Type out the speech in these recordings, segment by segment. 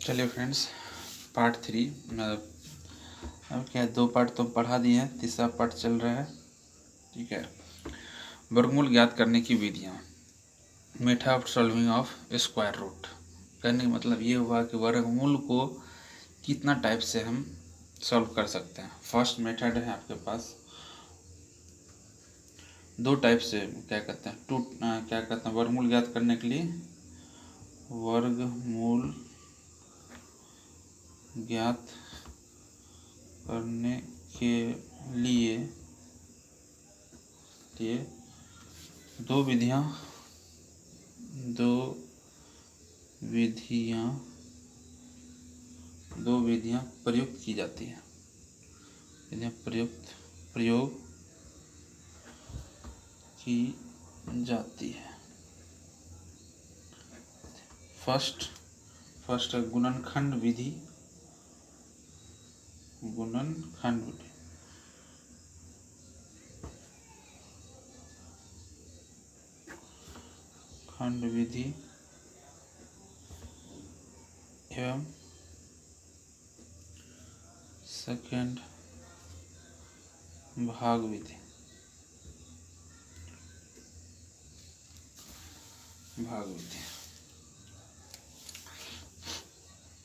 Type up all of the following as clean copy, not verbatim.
चलिए friends, part 3 मतलब अब क्या है, 2 पार्ट तो पढ़ा दिए हैं, तीसरा पार्ट चल रहा है। ठीक है, वर्गमूल ज्ञात करने की विधियाँ। Method of solving of square root. कहने का मतलब ये हुआ कि वर्गमूल को कितना टाइप से हम सॉल्व कर सकते हैं। फर्स्ट मेथड है आपके पास, 2 टाइप से क्या कहते हैं वर्गमूल ज्ञात करने के लिए वर्गमूल ज्ञात करने के लिए दो विधियाँ प्रयुक्त की जाती हैं। प्रयोग की जाती है। फर्स्ट है गुणनखंड विधि। खंड विधि एवं सेकंड भाग विधि।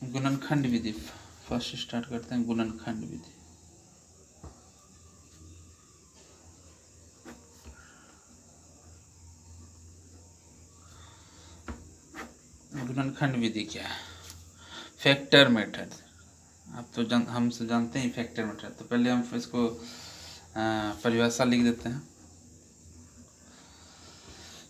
गुणनखंड विधि फर्स्ट स्टार्ट करते हैं। गुणनखंड विधि क्या है? Factor method. आप तो हम से जानते हैं फैक्टर मेथड। तो पहले हम इसको परिभाषा लिख देते हैं।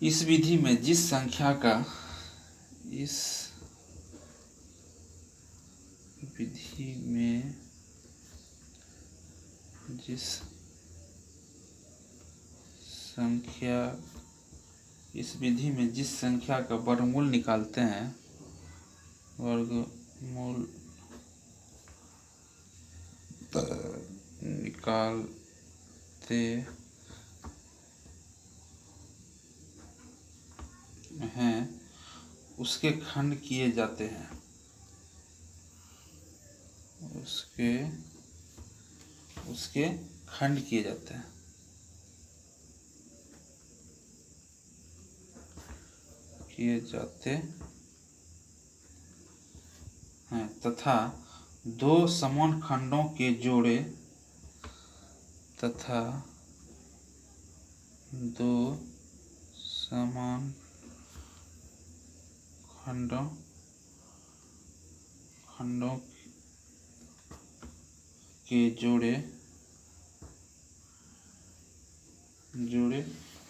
इस विधि में जिस संख्या का इस विधि में जिस संख्या का वर्गमूल निकालते हैं, उसके खंड किए जाते हैं। उसके खंड किए जाते हैं तथा दो समान खंडों के जोड़े जोड़े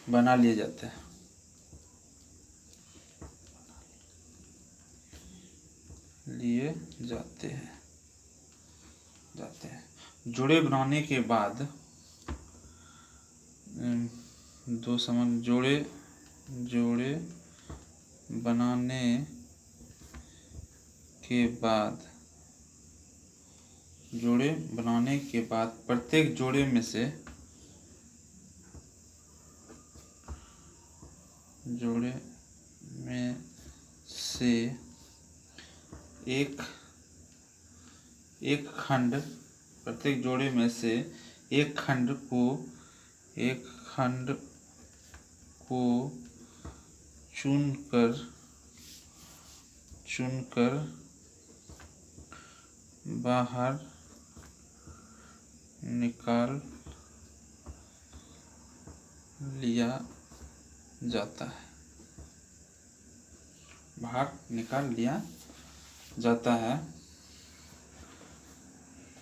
बना लिए जाते हैं। जोड़े बनाने के बाद दो समान जोड़े बनाने के बाद प्रत्येक जोड़े में से एक खंड प्रत्येक जोड़े में से एक खंड को चुनकर बाहर निकाल लिया जाता है।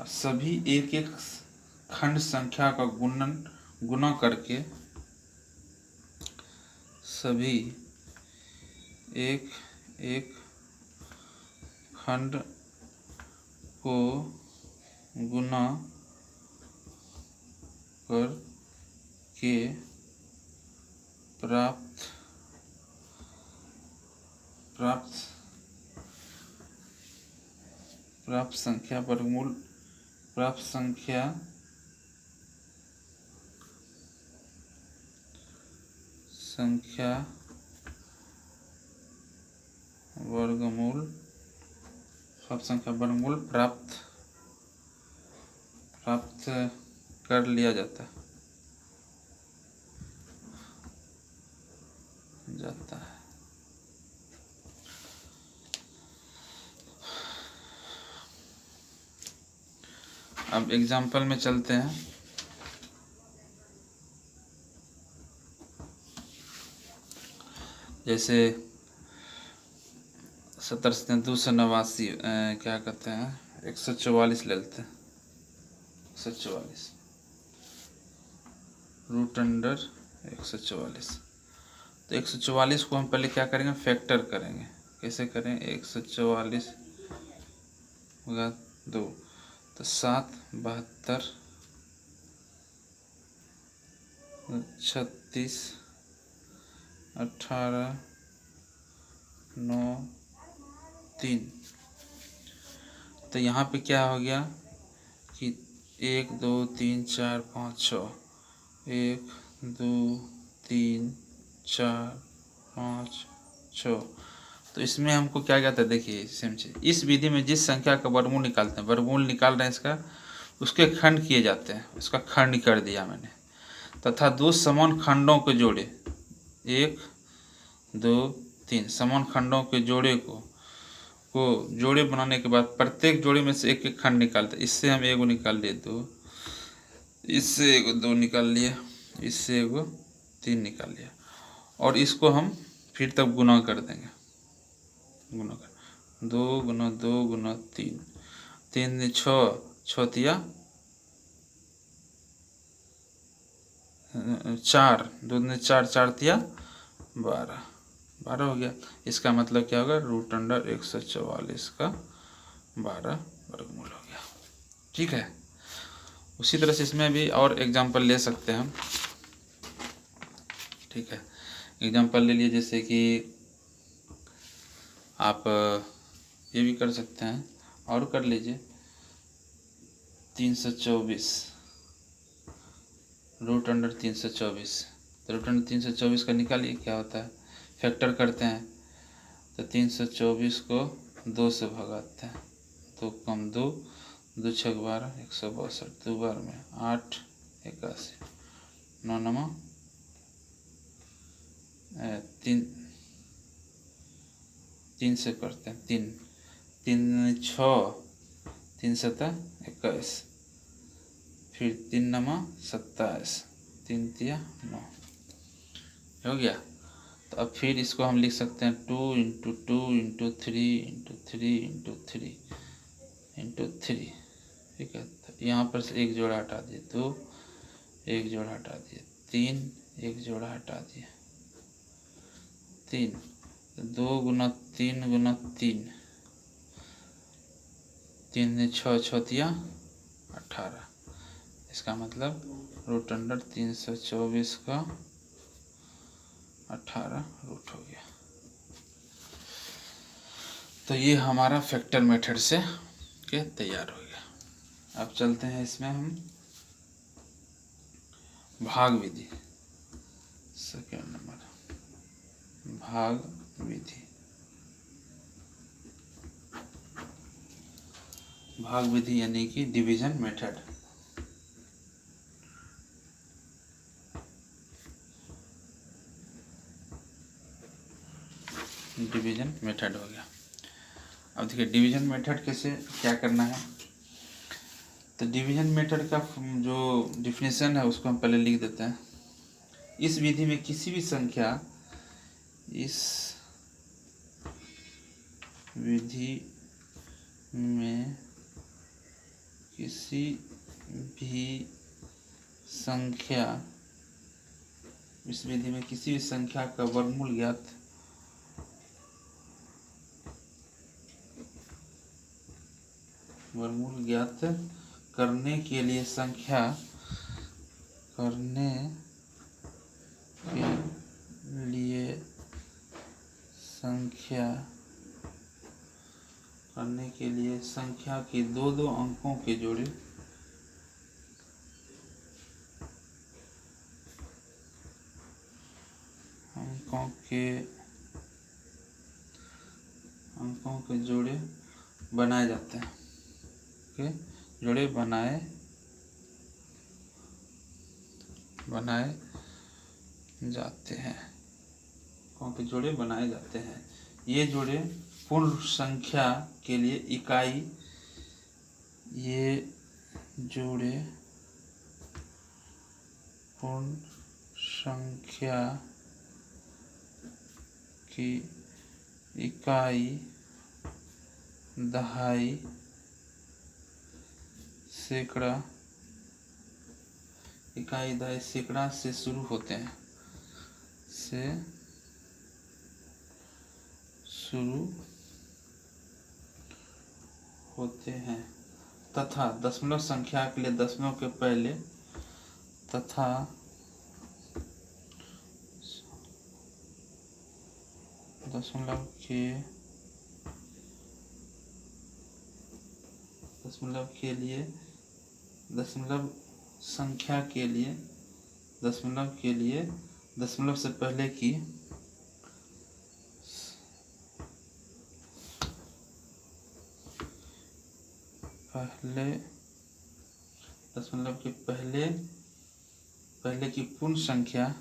सभी एक खंड संख्या का गुणा करके सभी एक खंड को गुणा करके प्राप्त संख्या वर्गमूल सब संख्या वर्गमूल प्राप्त कर लिया जाता है अब एग्जाम्पल में चलते हैं। जैसे 289 क्या कहते हैं 144 ले लेते हैं। 144 रूट अंडर 144। तो 144 को हम पहले क्या करेंगे, फैक्टर करेंगे। कैसे करें, 144 होगा 2 तो 7 72 36 18 9 3। तो यहाँ पे क्या हो गया कि 1 2 3 4 5 6 1 2 3 4 5 6। तो इसमें हमको क्या कहता है, देखिए समझिए, इस विधि में जिस संख्या का वर्गमूल निकालते हैं, वर्गमूल निकाल रहे हैं इसका, उसके खंड किए जाते हैं। उसका खंड कर दिया मैंने, तथा दो समान खंडों के जोड़े 1 2 3 समान खंडों के जोड़े को जोड़े बनाने के बाद प्रत्येक जोड़े में से एक एक खंड निकालते। इससे हम एगो निकाल लिए 2, इससे एगो 2 निकाल लिया, इससे एगो 3 निकाल लिया, और इसको हम फिर तब गुना कर देंगे। गुना कर 2 गुना 2 गुना 3, 3 6 6 तिया 4, 2 4 4 तिया 12 12 हो गया। इसका मतलब क्या होगा, रूट अंडर 144 का 12 वर्गमूल हो गया। ठीक है। उसी तरह से इसमें भी और एग्जाम्पल ले सकते हैं हम। ठीक है, एग्जाम्पल ले लिए, जैसे कि आप ये भी कर सकते हैं और कर लीजिए। 324 रूट अंडर 324। तो रूट अंडर 324 का निकालिए क्या होता है, फैक्टर करते हैं। तो 324 को 2 से भगाते हैं, 2 कम 2 2 6 12 162, 2 बार में 8 81, 9 9 3 से करते हैं, 3 3 6 3 7 21, फिर 3 9 27, 3 3 9 हो गया। तो अब फिर इसको हम लिख सकते हैं 2 into 2 into 3 into 3 into 3 into 3। ठीक है, तो यहाँ पर से एक जोड़ा हटा दिए, 2 एक जोड़ा हटा दिए, 3 एक जोड़ा हटा दिए, 3 2 गुना 3 गुना 3 3 6 6 तिया 18। इसका मतलब रूट अंडर 324 का 18 रूट हो गया। तो ये हमारा फैक्टर मेथड से के तैयार हो गया। अब चलते हैं इसमें हम भाग विधि। सेकेंड नंबर भाग विधि। भाग विधि यानी कि डिवीजन मेथड। डिवीजन मेथड हो गया। अब देखिए डिवीजन मेथड कैसे क्या करना है। तो डिवीजन मेथड का जो डिफिनेशन है उसको हम पहले लिख देते हैं। इस विधि में किसी भी संख्या, इस विधि में किसी भी संख्या, इस विधि में किसी भी संख्या का वर्गमूल ज्ञात करने के लिए संख्या के दो अंकों के जोड़े बनाए जाते हैं। ओके, जोड़े बनाए जाते हैं। कौन के जोड़े बनाए जाते हैं? ये जोड़े पूर्ण संख्या के लिए इकाई, ये जोड़े पूर्ण संख्या की इकाई, दहाई, सैकड़ा, इकाई, दहाई, सैकड़ा से शुरू होते हैं, तथा दशमलव संख्या के लिए दशमलव के पहले तथा दशमलव के लिए दशमलव संख्या के लिए दशमलव से पहले की दशमलव के पहले की पूर्ण संख्या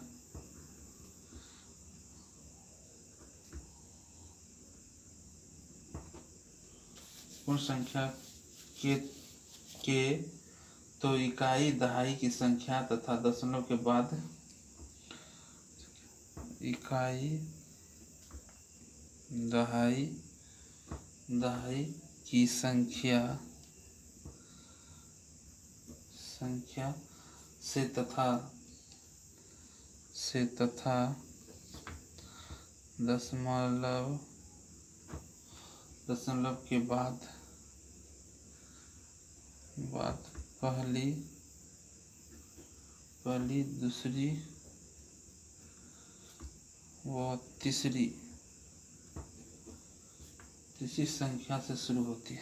के तो इकाई, दहाई की संख्या तथा दशमलव के बाद इकाई, दहाई की संख्या से तथा दशमलव के बाद पहली, दूसरी व तीसरी संख्या से शुरू होती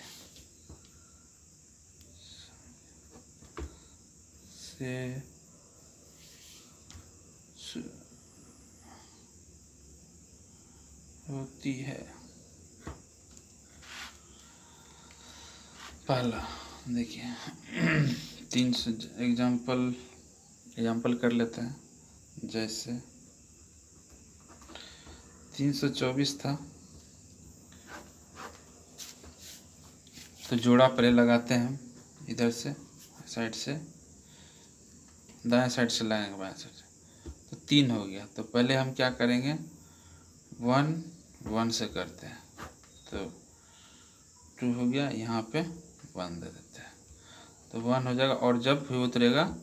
है, पहला देखिए 300 एग्जाम्पल कर लेते हैं। जैसे 324 था तो जोड़ा पहले लगाते हैं, इधर से साइड से, दाएं साइड से लगाएंगे बाएं साइड से, तो 3 हो गया। तो पहले हम क्या करेंगे, 1 से करते हैं, तो 2 हो गया, यहाँ पे 1 दे देते हैं, तो 1 हो जाएगा। और जब भी उतरेगा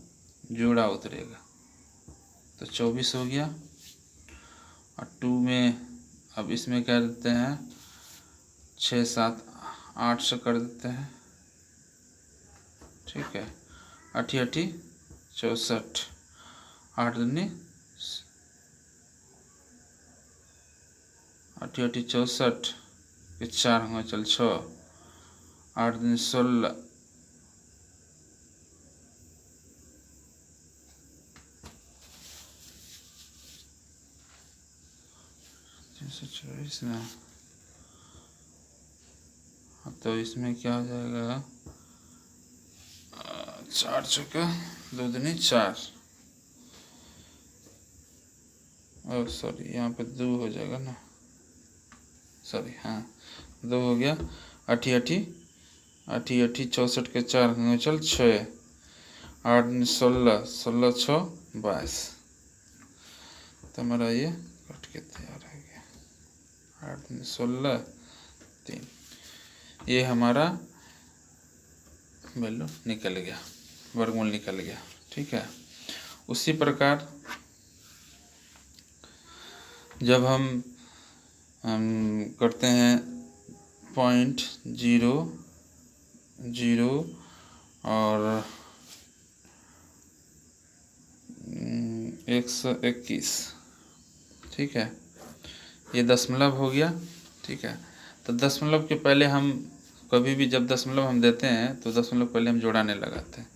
जोड़ा उतरेगा, तो 24 हो गया। और 2 में अब इसमें क्या देते हैं, 6, 7, 8 से कर देते हैं, ठीक है। 8 64, 8 दूनी 8 64 के 4 होंगे, चल 6, 8 दूनी 16, 324 में, तो इसमें क्या हो जाएगा, 4 चौका 2 दूनी 4, और सॉरी यहाँ पे 2 हो जाएगा ना, सॉरी हाँ 2 हो गया। 8 64 के 4 होंगे, चल 6, 8 दूनी 16, 16 6 22, तो हमारा ये कट के तैयार हो गया। 8 दूनी 16 3, ये हमारा वैल्यू निकल गया, वर्गमूल निकल गया, ठीक है। उसी प्रकार जब हम करते हैं 0.00 और 121, ठीक है, ये दशमलव हो गया, ठीक है। तो दशमलव के पहले हम कभी भी जब दशमलव हम देते हैं तो दशमलव पहले हम जोड़ा नहीं लगाते हैं,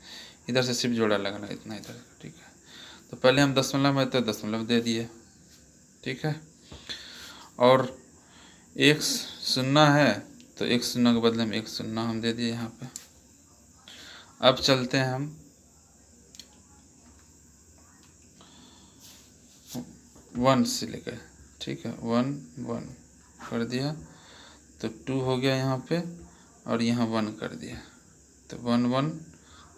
इधर से सिर्फ जोड़ा लगाना, इतना इधर, ठीक है। तो पहले हम दशमलव में तो दशमलव दे दिए, ठीक है। और 1 सुनना है तो एक शून्य के बदले में एक शून्य हम दे दिए यहाँ पे। अब चलते हैं हम 1 से लेकर, ठीक है, 1 1 कर दिया तो 2 हो गया यहाँ पे, और यहाँ 1 कर दिया तो 1 1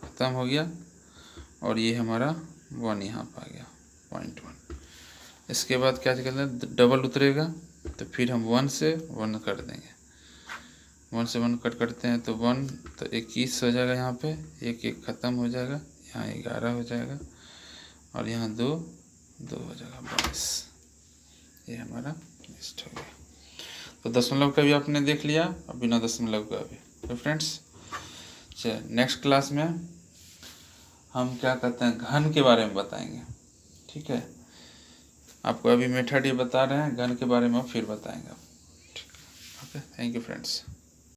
ख़त्म हो गया, और ये हमारा 1 यहाँ पर आ गया 0.1। इसके बाद क्या करना है, डबल उतरेगा तो फिर हम 1 से 1 कर देंगे, 1 से 1 कट करते हैं तो 1 तो 21 हो जाएगा, यहाँ पे 1 1 ख़त्म हो जाएगा, यहाँ 11 हो जाएगा, और यहाँ 2 2 हो जाएगा 22। ये हमारा लिस्ट हो गया। तो दशमलव का भी आपने देख लिया और बिना दशमलव का भी। तो फ्रेंड्स चलिए नेक्स्ट क्लास में हम क्या कहते हैं, घन के बारे में बताएंगे, ठीक है। आपको अभी मेथड ये बता रहे हैं, घन के बारे में फिर बताएंगे। ठीक है, ओके, थैंक यू फ्रेंड्स।